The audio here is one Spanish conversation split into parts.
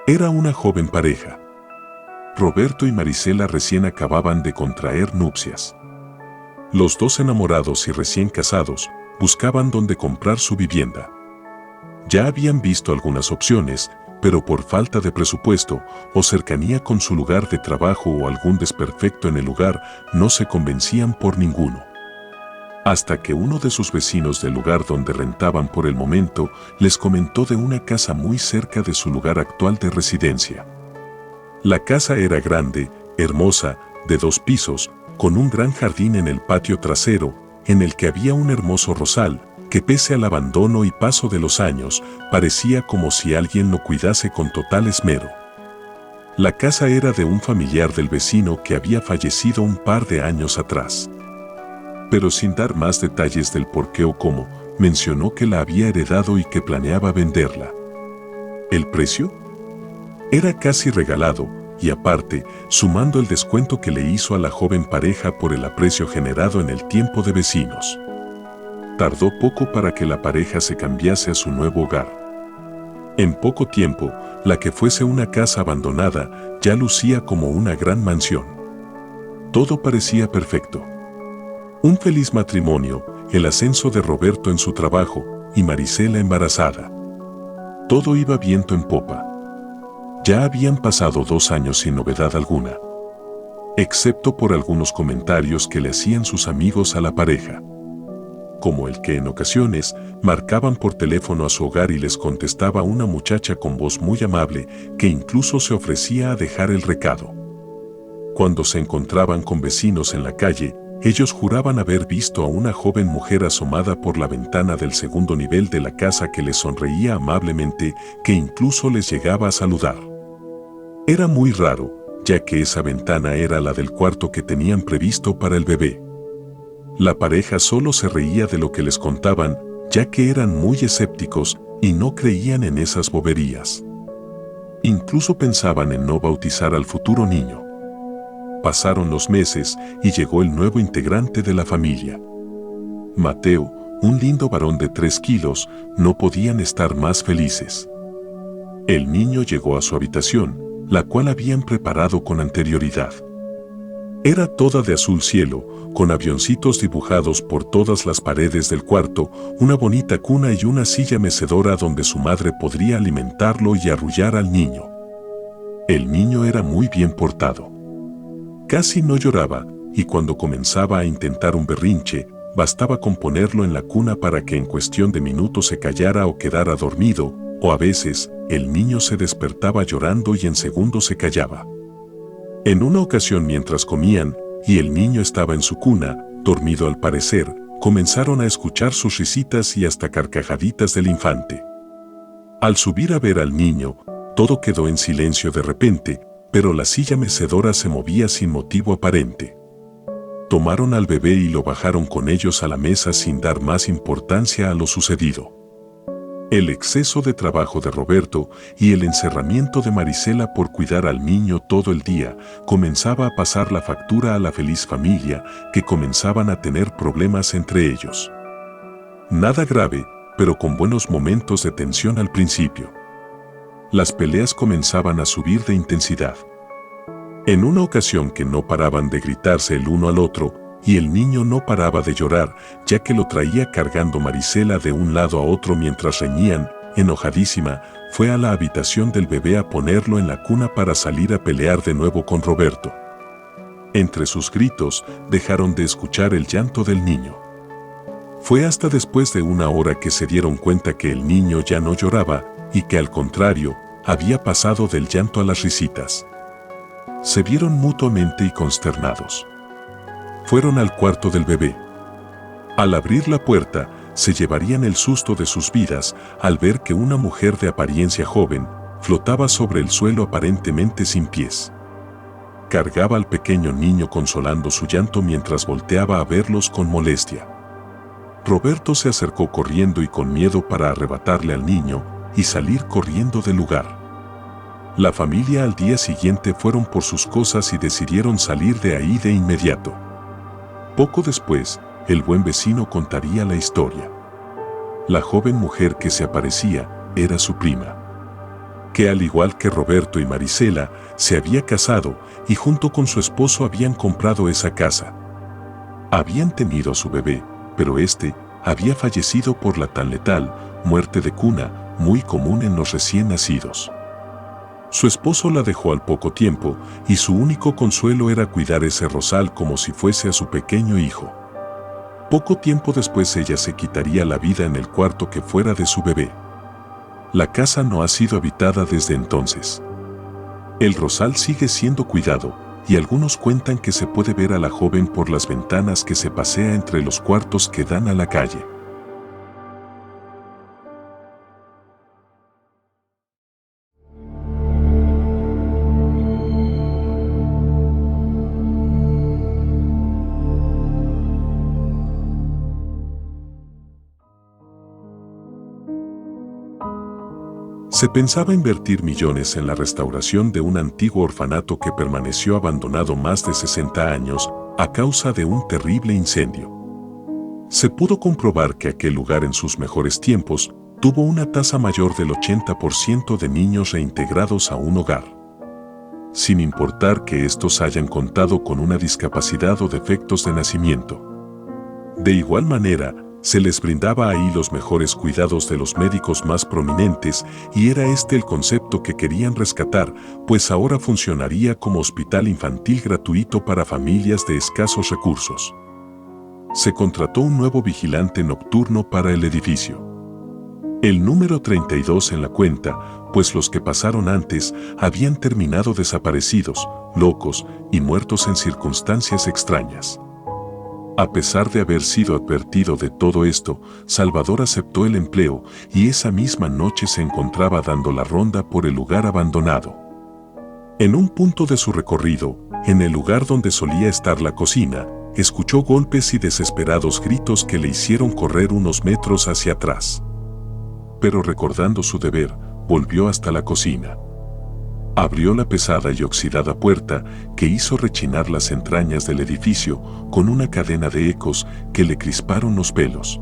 Era una joven pareja. Roberto y Marisela recién acababan de contraer nupcias. Los dos enamorados y recién casados buscaban dónde comprar su vivienda. Ya habían visto algunas opciones, pero por falta de presupuesto o cercanía con su lugar de trabajo o algún desperfecto en el lugar, no se convencían por ninguno. Hasta que uno de sus vecinos del lugar donde rentaban por el momento les comentó de una casa muy cerca de su lugar actual de residencia. La casa era grande, hermosa, de 2 pisos, con un gran jardín en el patio trasero, en el que había un hermoso rosal, que pese al abandono y paso de los años, parecía como si alguien lo cuidase con total esmero. La casa era de un familiar del vecino que había fallecido un par de años atrás. Pero sin dar más detalles del por qué o cómo, mencionó que la había heredado y que planeaba venderla. ¿El precio? Era casi regalado, y aparte, sumando el descuento que le hizo a la joven pareja por el aprecio generado en el tiempo de vecinos. Tardó poco para que la pareja se cambiase a su nuevo hogar. En poco tiempo, la que fuese una casa abandonada ya lucía como una gran mansión. Todo parecía perfecto. Un feliz matrimonio, el ascenso de Roberto en su trabajo y Marisela embarazada. Todo iba viento en popa. Ya habían pasado 2 años sin novedad alguna, excepto por algunos comentarios que le hacían sus amigos a la pareja, como el que en ocasiones marcaban por teléfono a su hogar y les contestaba una muchacha con voz muy amable que incluso se ofrecía a dejar el recado. Cuando se encontraban con vecinos en la calle, ellos juraban haber visto a una joven mujer asomada por la ventana del segundo nivel de la casa que les sonreía amablemente, que incluso les llegaba a saludar. Era muy raro, ya que esa ventana era la del cuarto que tenían previsto para el bebé. La pareja solo se reía de lo que les contaban, ya que eran muy escépticos y no creían en esas boberías. Incluso pensaban en no bautizar al futuro niño. Pasaron los meses y llegó el nuevo integrante de la familia. Mateo, un lindo varón de 3 kilos, no podían estar más felices. El niño llegó a su habitación, la cual habían preparado con anterioridad. Era toda de azul cielo, con avioncitos dibujados por todas las paredes del cuarto, una bonita cuna y una silla mecedora donde su madre podría alimentarlo y arrullar al niño. El niño era muy bien portado. Casi no lloraba, y cuando comenzaba a intentar un berrinche, bastaba con ponerlo en la cuna para que en cuestión de minutos se callara o quedara dormido, o a veces, el niño se despertaba llorando y en segundos se callaba. En una ocasión mientras comían, y el niño estaba en su cuna, dormido al parecer, comenzaron a escuchar sus risitas y hasta carcajaditas del infante. Al subir a ver al niño, todo quedó en silencio de repente, pero la silla mecedora se movía sin motivo aparente. Tomaron al bebé y lo bajaron con ellos a la mesa sin dar más importancia a lo sucedido. El exceso de trabajo de Roberto y el encerramiento de Marisela por cuidar al niño todo el día comenzaba a pasar la factura a la feliz familia, que comenzaban a tener problemas entre ellos. Nada grave, pero con buenos momentos de tensión al principio. Las peleas comenzaban a subir de intensidad. En una ocasión que no paraban de gritarse el uno al otro, y el niño no paraba de llorar, ya que lo traía cargando Marisela de un lado a otro mientras reñían, enojadísima, fue a la habitación del bebé a ponerlo en la cuna para salir a pelear de nuevo con Roberto. Entre sus gritos, dejaron de escuchar el llanto del niño. Fue hasta después de 1 hora que se dieron cuenta que el niño ya no lloraba, y que al contrario, había pasado del llanto a las risitas. Se vieron mutuamente y consternados. Fueron al cuarto del bebé. Al abrir la puerta, se llevarían el susto de sus vidas al ver que una mujer de apariencia joven flotaba sobre el suelo aparentemente sin pies. Cargaba al pequeño niño consolando su llanto mientras volteaba a verlos con molestia. Roberto se acercó corriendo y con miedo para arrebatarle al niño y salir corriendo del lugar. La familia al día siguiente fueron por sus cosas y decidieron salir de ahí de inmediato. Poco después, el buen vecino contaría la historia. La joven mujer que se aparecía era su prima. que al igual que Roberto y Marisela, se había casado y junto con su esposo habían comprado esa casa. Habían tenido a su bebé, pero este había fallecido por la tan letal muerte de cuna, muy común en los recién nacidos. Su esposo la dejó al poco tiempo y su único consuelo era cuidar ese rosal como si fuese a su pequeño hijo. Poco tiempo después ella se quitaría la vida en el cuarto que fuera de su bebé. La casa no ha sido habitada desde entonces. El rosal sigue siendo cuidado y algunos cuentan que se puede ver a la joven por las ventanas que se pasea entre los cuartos que dan a la calle. Se pensaba invertir millones en la restauración de un antiguo orfanato que permaneció abandonado más de 60 años a causa de un terrible incendio. Se pudo comprobar que aquel lugar en sus mejores tiempos tuvo una tasa mayor del 80% de niños reintegrados a un hogar, sin importar que estos hayan contado con una discapacidad o defectos de nacimiento. De igual manera, se les brindaba ahí los mejores cuidados de los médicos más prominentes y era este el concepto que querían rescatar, pues ahora funcionaría como hospital infantil gratuito para familias de escasos recursos. Se contrató un nuevo vigilante nocturno para el edificio. El número 32 en la cuenta, pues los que pasaron antes habían terminado desaparecidos, locos y muertos en circunstancias extrañas. A pesar de haber sido advertido de todo esto, Salvador aceptó el empleo y esa misma noche se encontraba dando la ronda por el lugar abandonado. En un punto de su recorrido, en el lugar donde solía estar la cocina, escuchó golpes y desesperados gritos que le hicieron correr unos metros hacia atrás. Pero recordando su deber, volvió hasta la cocina. Abrió la pesada y oxidada puerta que hizo rechinar las entrañas del edificio con una cadena de ecos que le crisparon los pelos.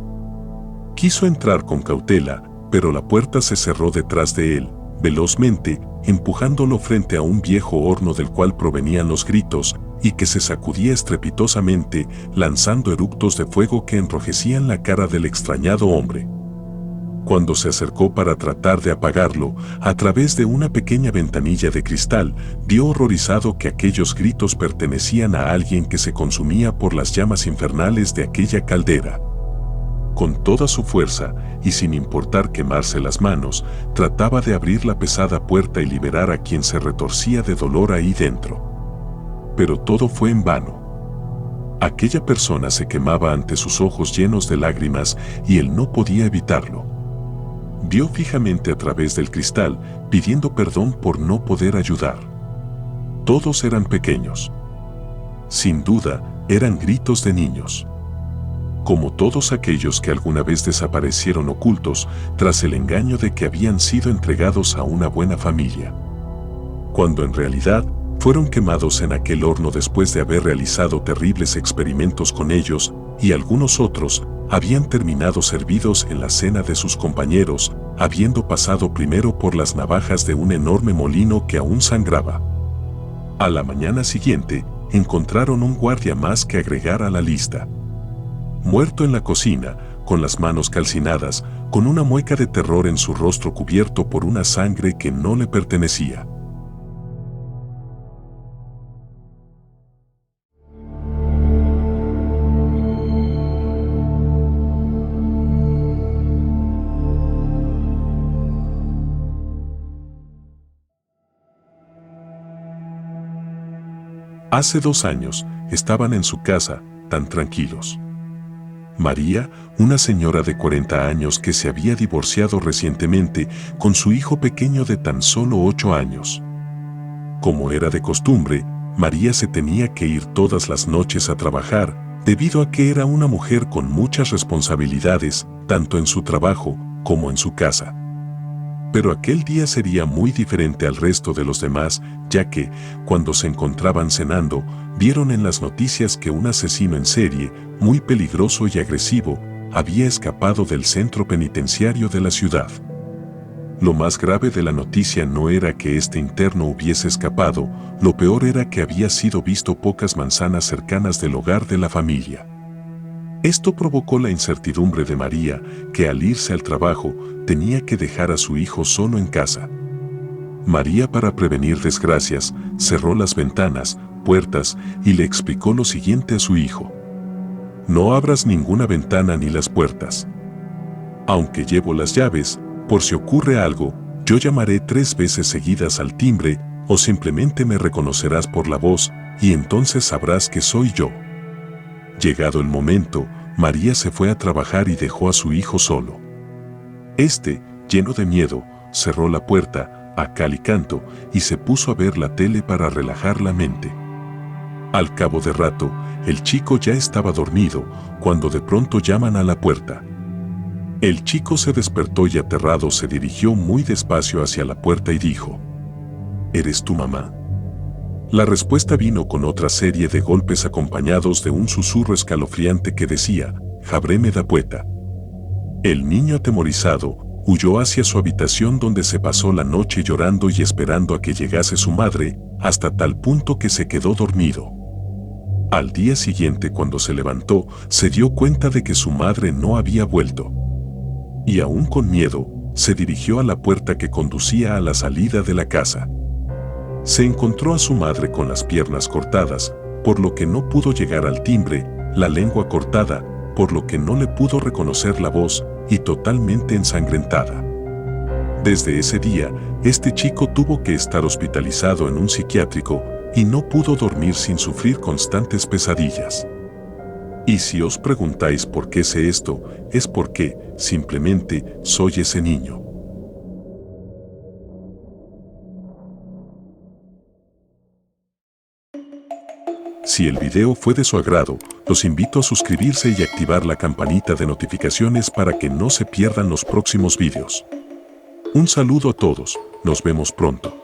Quiso entrar con cautela, pero la puerta se cerró detrás de él, velozmente, empujándolo frente a un viejo horno del cual provenían los gritos y que se sacudía estrepitosamente, lanzando eructos de fuego que enrojecían la cara del extrañado hombre. Cuando se acercó para tratar de apagarlo, a través de una pequeña ventanilla de cristal, vio horrorizado que aquellos gritos pertenecían a alguien que se consumía por las llamas infernales de aquella caldera. Con toda su fuerza, y sin importar quemarse las manos, trataba de abrir la pesada puerta y liberar a quien se retorcía de dolor ahí dentro. Pero todo fue en vano. Aquella persona se quemaba ante sus ojos llenos de lágrimas y él no podía evitarlo. Vio fijamente a través del cristal, pidiendo perdón por no poder ayudar. Todos eran pequeños. Sin duda, eran gritos de niños. Como todos aquellos que alguna vez desaparecieron ocultos tras el engaño de que habían sido entregados a una buena familia. Cuando en realidad fueron quemados en aquel horno después de haber realizado terribles experimentos con ellos, y algunos otros habían terminado servidos en la cena de sus compañeros, habiendo pasado primero por las navajas de un enorme molino que aún sangraba. A la mañana siguiente, encontraron un guardia más que agregar a la lista. Muerto en la cocina, con las manos calcinadas, con una mueca de terror en su rostro cubierto por una sangre que no le pertenecía. Hace 2 años, estaban en su casa, tan tranquilos. María, una señora de 40 años que se había divorciado recientemente con su hijo pequeño de tan solo 8 años. Como era de costumbre, María se tenía que ir todas las noches a trabajar, debido a que era una mujer con muchas responsabilidades, tanto en su trabajo como en su casa. Pero aquel día sería muy diferente al resto de los demás, ya que, cuando se encontraban cenando, vieron en las noticias que un asesino en serie, muy peligroso y agresivo, había escapado del centro penitenciario de la ciudad. Lo más grave de la noticia no era que este interno hubiese escapado, lo peor era que había sido visto pocas manzanas cercanas del hogar de la familia. Esto provocó la incertidumbre de María, que al irse al trabajo tenía que dejar a su hijo solo en casa. María, para prevenir desgracias, cerró las ventanas, puertas y le explicó lo siguiente a su hijo: no abras ninguna ventana ni las puertas. Aunque llevo las llaves, por si ocurre algo, yo llamaré 3 veces seguidas al timbre, o simplemente me reconocerás por la voz, y entonces sabrás que soy yo. Llegado el momento, María se fue a trabajar y dejó a su hijo solo. Este, lleno de miedo, cerró la puerta, a cal y canto, y se puso a ver la tele para relajar la mente. Al cabo de rato, el chico ya estaba dormido, cuando de pronto llaman a la puerta. El chico se despertó y aterrado se dirigió muy despacio hacia la puerta y dijo: ¿eres tu mamá? La respuesta vino con otra serie de golpes acompañados de un susurro escalofriante que decía: «Jábreme da pueta». El niño, atemorizado, huyó hacia su habitación, donde se pasó la noche llorando y esperando a que llegase su madre, hasta tal punto que se quedó dormido. Al día siguiente, cuando se levantó, se dio cuenta de que su madre no había vuelto. Y aún con miedo, se dirigió a la puerta que conducía a la salida de la casa. Se encontró a su madre con las piernas cortadas, por lo que no pudo llegar al timbre, la lengua cortada, por lo que no le pudo reconocer la voz, y totalmente ensangrentada. Desde ese día, este chico tuvo que estar hospitalizado en un psiquiátrico y no pudo dormir sin sufrir constantes pesadillas. Y si os preguntáis por qué sé esto, es porque, simplemente, soy ese niño. Si el video fue de su agrado, los invito a suscribirse y activar la campanita de notificaciones para que no se pierdan los próximos videos. Un saludo a todos, nos vemos pronto.